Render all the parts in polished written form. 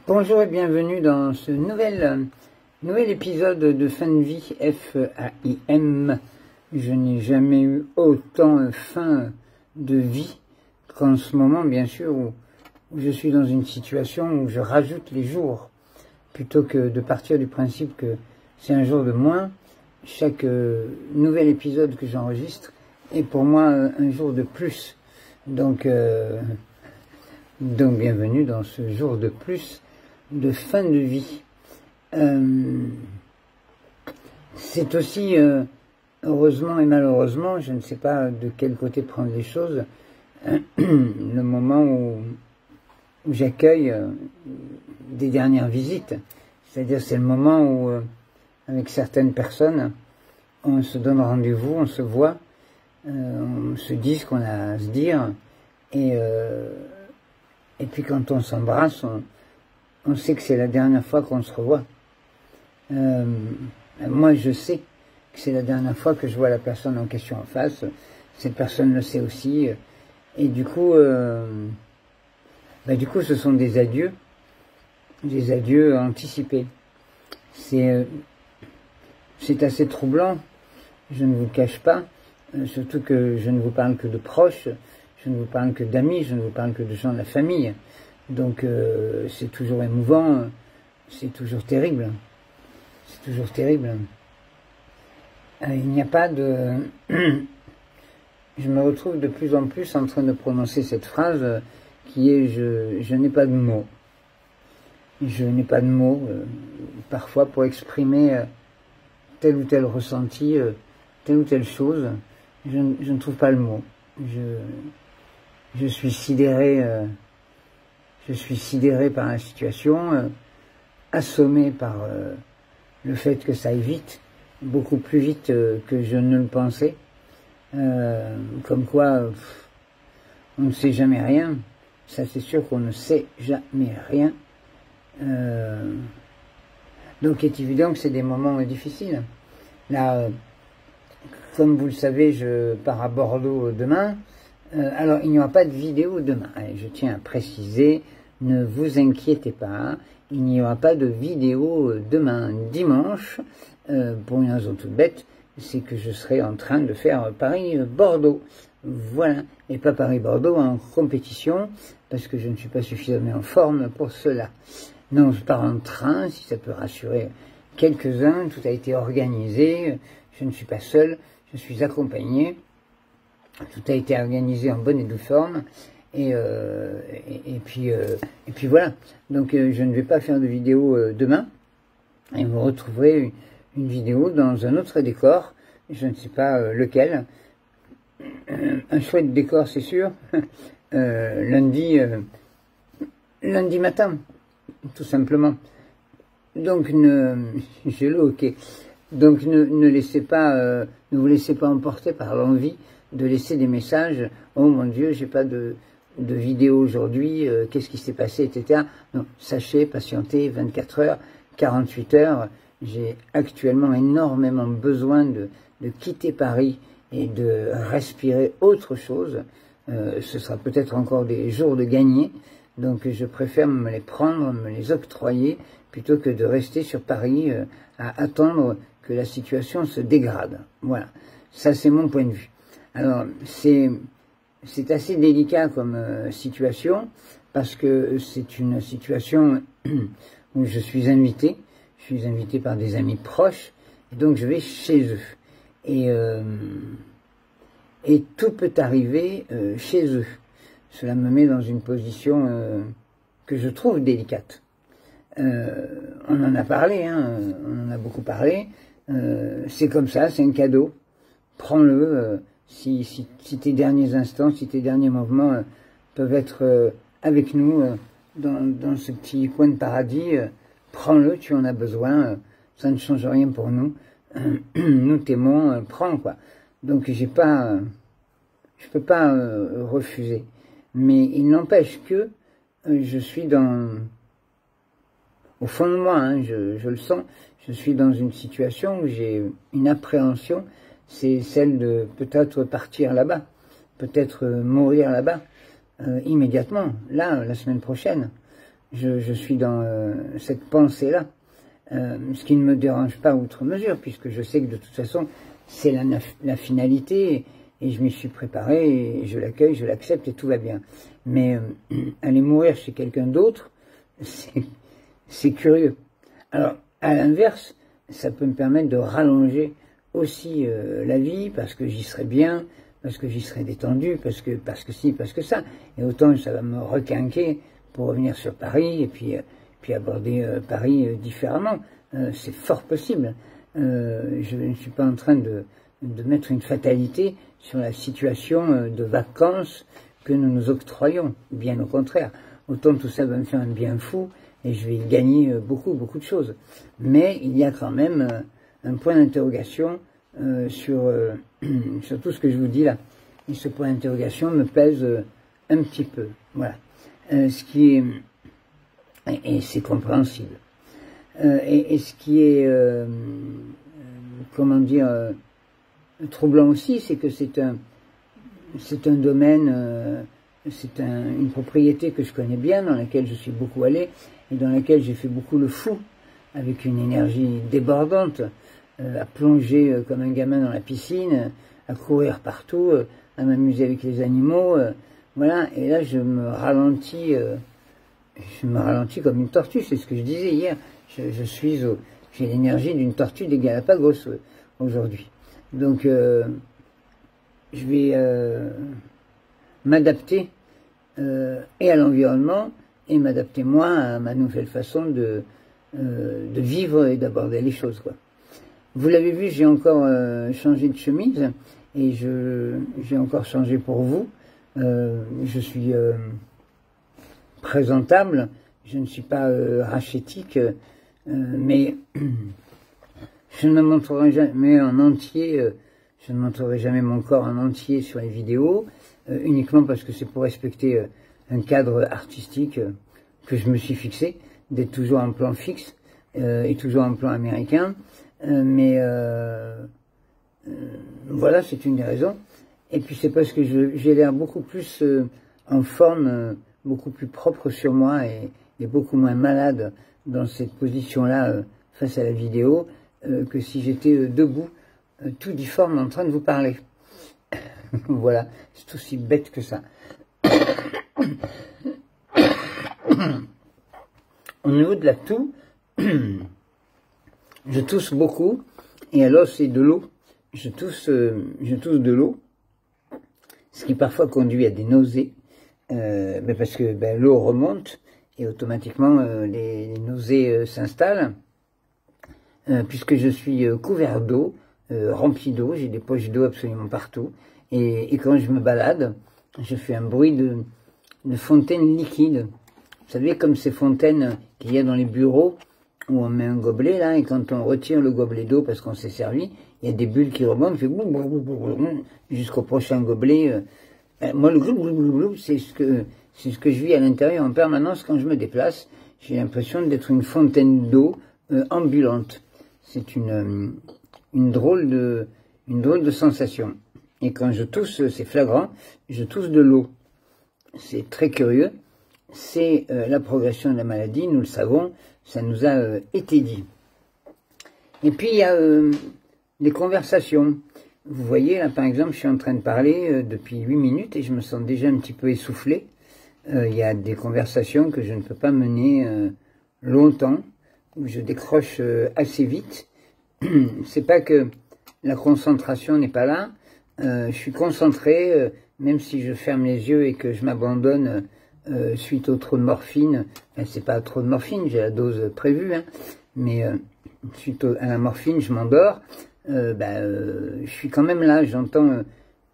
Bonjour et bienvenue dans ce nouvel épisode de Fin de vie, F-A-I-M. Je n'ai jamais eu autant fin de vie qu'en ce moment, bien sûr, où je suis dans une situation où je rajoute les jours. Plutôt que de partir du principe que c'est un jour de moins, chaque nouvel épisode que j'enregistre est pour moi un jour de plus. Donc bienvenue dans ce jour de plus de fin de vie. C'est aussi, heureusement et malheureusement, je ne sais pas de quel côté prendre les choses, le moment où j'accueille des dernières visites. C'est-à-dire c'est le moment où, avec certaines personnes, on se donne rendez-vous, on se voit, on se dit ce qu'on a à se dire, et puis quand on s'embrasse, on sait que c'est la dernière fois qu'on se revoit. Moi, je sais que c'est la dernière fois que je vois la personne en question en face. Cette personne le sait aussi. Et du coup, ce sont des adieux anticipés. C'est assez troublant, je ne vous le cache pas, surtout que je ne vous parle que de proches, je ne vous parle que d'amis, je ne vous parle que de gens de la famille. Donc c'est toujours émouvant, c'est toujours terrible. C'est toujours terrible. Il n'y a pas de... Je me retrouve de plus en plus en train de prononcer cette phrase qui est je n'ai pas de mots. Je n'ai pas de mots, parfois pour exprimer tel ou tel ressenti, telle ou telle chose. Je ne trouve pas le mot. Je suis sidéré... Je suis sidéré par la situation, assommé par le fait que ça aille vite, beaucoup plus vite que je ne le pensais. Comme quoi, on ne sait jamais rien. Ça, c'est sûr qu'on ne sait jamais rien. Donc, il est évident que c'est des moments difficiles. Là, comme vous le savez, je pars à Bordeaux demain. Alors, il n'y aura pas de vidéo demain. Allez, je tiens à préciser, ne vous inquiétez pas, il n'y aura pas de vidéo demain dimanche, pour une raison toute bête, c'est que je serai en train de faire Paris-Bordeaux. Voilà, et pas Paris-Bordeaux en compétition, parce que je ne suis pas suffisamment en forme pour cela. Non, je pars en train, si ça peut rassurer quelques-uns, tout a été organisé, je ne suis pas seul, je suis accompagné. Tout a été organisé en bonne et due forme, et puis voilà. Donc je ne vais pas faire de vidéo demain, et vous retrouverez une vidéo dans un autre décor, je ne sais pas lequel, un chouette décor c'est sûr, lundi matin, tout simplement. Donc j'ai le ok. Donc ne vous laissez pas emporter par l'envie de laisser des messages, oh mon Dieu, j'ai pas de vidéo aujourd'hui, qu'est-ce qui s'est passé, etc. Non, sachez, patientez 24 heures, 48 heures, j'ai actuellement énormément besoin de quitter Paris et de respirer autre chose. Ce sera peut-être encore des jours de gagner, donc je préfère me les prendre, me les octroyer, plutôt que de rester sur Paris à attendre que la situation se dégrade. Voilà, ça c'est mon point de vue. Alors, c'est assez délicat comme situation, parce que c'est une situation où je suis invité par des amis proches, et donc je vais chez eux. Et tout peut arriver chez eux. Cela me met dans une position que je trouve délicate. On en a parlé, on en a beaucoup parlé, c'est comme ça, c'est un cadeau, prends-le. Si tes derniers instants, si tes derniers mouvements peuvent être avec nous dans ce petit coin de paradis, prends-le, tu en as besoin, ça ne change rien pour nous, nous t'aimons, prends quoi. Donc je peux pas refuser, mais il n'empêche que je suis au fond de moi, je le sens, je suis dans une situation où j'ai une appréhension, c'est celle de peut-être partir là-bas, peut-être mourir là-bas, immédiatement, là, la semaine prochaine. je suis dans cette pensée-là, ce qui ne me dérange pas outre mesure, puisque je sais que de toute façon, c'est la finalité, et je m'y suis préparé, et je l'accueille, je l'accepte, et tout va bien. Mais aller mourir chez quelqu'un d'autre, c'est curieux. Alors, à l'inverse, ça peut me permettre de rallonger aussi la vie, parce que j'y serai bien, parce que j'y serai détendu, parce que si, parce que ça. Et autant ça va me requinquer pour revenir sur Paris, et puis aborder Paris différemment. C'est fort possible. Je ne suis pas en train de mettre une fatalité sur la situation de vacances que nous nous octroyons. Bien au contraire. Autant tout ça va me faire un bien fou, et je vais y gagner beaucoup de choses. Mais il y a quand même un point d'interrogation sur tout ce que je vous dis là. Et ce point d'interrogation me pèse un petit peu. Voilà. Ce qui est... Et c'est compréhensible. Et ce qui est... comment dire... troublant aussi, c'est que c'est un domaine... c'est une propriété que je connais bien, dans laquelle je suis beaucoup allé, et dans laquelle j'ai fait beaucoup le fou, avec une énergie débordante, à plonger comme un gamin dans la piscine, à courir partout, à m'amuser avec les animaux, voilà. Et là, je me ralentis comme une tortue, c'est ce que je disais hier. J'ai l'énergie d'une tortue des Galapagos aujourd'hui. Donc, je vais m'adapter et à l'environnement, et m'adapter moi à ma nouvelle façon de vivre et d'aborder les choses, quoi. Vous l'avez vu, j'ai encore changé de chemise, et j'ai encore changé pour vous. Je suis présentable, je ne suis pas rachétique, mais je ne me montrerai jamais en entier, je ne montrerai jamais mon corps en entier sur les vidéos, uniquement parce que c'est pour respecter un cadre artistique que je me suis fixé, d'être toujours en plan fixe et toujours en plan américain. Mais voilà, c'est une des raisons. Et puis c'est parce que j'ai l'air beaucoup plus en forme, beaucoup plus propre sur moi, et beaucoup moins malade dans cette position-là face à la vidéo, que si j'étais debout, tout difforme, en train de vous parler. Voilà, c'est aussi bête que ça. Au niveau de la toux, je tousse beaucoup, et alors c'est de l'eau. Je tousse de l'eau, ce qui parfois conduit à des nausées, parce que l'eau remonte, et automatiquement les nausées s'installent, puisque je suis couvert d'eau, rempli d'eau, j'ai des poches d'eau absolument partout, et quand je me balade, je fais un bruit de fontaine liquide. Vous savez, comme ces fontaines qu'il y a dans les bureaux, où on met un gobelet là, et quand on retire le gobelet d'eau parce qu'on s'est servi, il y a des bulles qui remontent, jusqu'au prochain gobelet. Moi, le glou, c'est ce que je vis à l'intérieur en permanence quand je me déplace. J'ai l'impression d'être une fontaine d'eau ambulante. C'est une drôle de sensation. Et quand je tousse, c'est flagrant, je tousse de l'eau. C'est très curieux. C'est la progression de la maladie, nous le savons, ça nous a été dit. Et puis il y a les conversations. Vous voyez, là par exemple, je suis en train de parler depuis 8 minutes et je me sens déjà un petit peu essoufflé. Il y a des conversations que je ne peux pas mener longtemps, où je décroche assez vite. C'est pas que la concentration n'est pas là, je suis concentré, même si je ferme les yeux et que je m'abandonne suite au trop de morphine. C'est pas trop de morphine, j'ai la dose prévue, hein, mais suite à la morphine, je m'endors. Je suis quand même là, j'entends,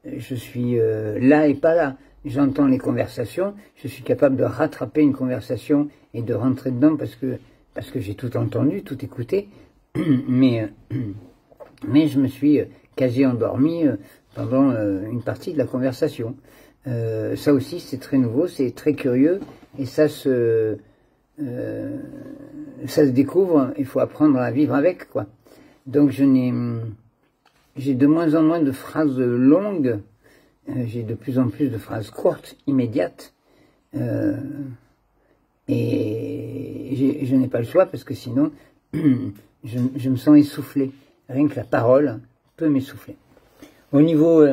je suis là et pas là. J'entends les conversations, je suis capable de rattraper une conversation et de rentrer dedans parce que j'ai tout entendu, tout écouté, mais je me suis quasi endormi pendant une partie de la conversation. Ça aussi c'est très nouveau, c'est très curieux, et ça se découvre, il faut apprendre à vivre avec, quoi. Donc j'ai de moins en moins de phrases longues, j'ai de plus en plus de phrases courtes, immédiates, et je n'ai pas le choix parce que sinon, je me sens essoufflé. Rien que la parole peut m'essouffler. Au niveau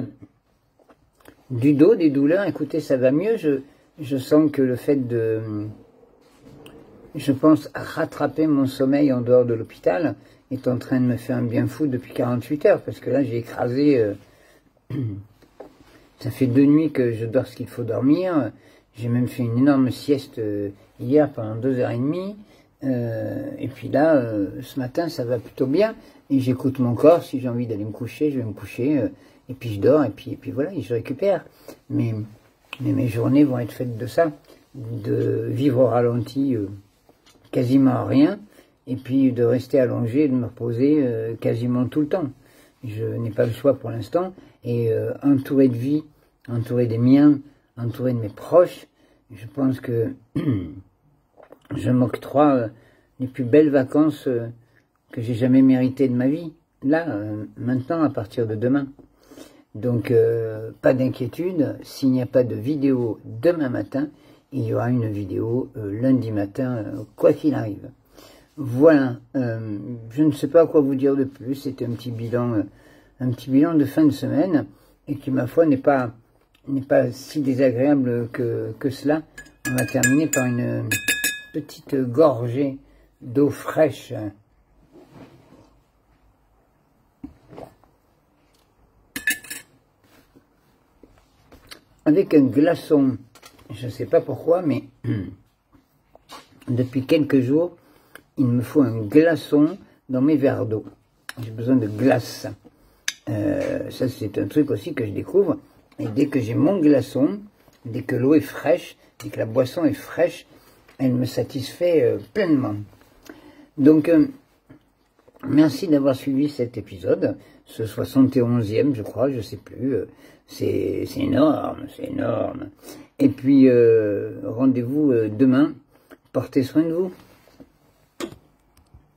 du dos, des douleurs, écoutez, ça va mieux. Je sens que le fait de, je pense, rattraper mon sommeil en dehors de l'hôpital est en train de me faire un bien fou depuis 48 heures. Parce que là, j'ai écrasé... ça fait 2 nuits que je dors ce qu'il faut dormir. J'ai même fait une énorme sieste hier pendant 2h30. Et puis là, ce matin, ça va plutôt bien. Et j'écoute mon corps. Si j'ai envie d'aller me coucher, je vais me coucher. Et puis je dors. Et puis voilà, et je récupère. Mais mes journées vont être faites de ça. De vivre au ralenti quasiment rien. Et puis de rester allongé et de me reposer quasiment tout le temps. Je n'ai pas le choix pour l'instant. Et entouré de vie, entouré des miens, entouré de mes proches, je pense que je m'octroie les plus belles vacances que j'ai jamais méritées de ma vie. Là, maintenant, à partir de demain. Donc, pas d'inquiétude. S'il n'y a pas de vidéo demain matin, il y aura une vidéo lundi matin, quoi qu'il arrive. Voilà. Je ne sais pas quoi vous dire de plus. C'était un petit bilan de fin de semaine et qui, ma foi, n'est pas si désagréable que cela. On va terminer par une petite gorgée d'eau fraîche. Avec un glaçon. Je ne sais pas pourquoi, mais depuis quelques jours, il me faut un glaçon dans mes verres d'eau. J'ai besoin de glace. Ça, c'est un truc aussi que je découvre. Et dès que j'ai mon glaçon, dès que l'eau est fraîche, dès que la boisson est fraîche, elle me satisfait pleinement. Donc, merci d'avoir suivi cet épisode, ce 71e, je crois, je sais plus. C'est énorme, c'est énorme. Et puis, rendez-vous demain. Portez soin de vous.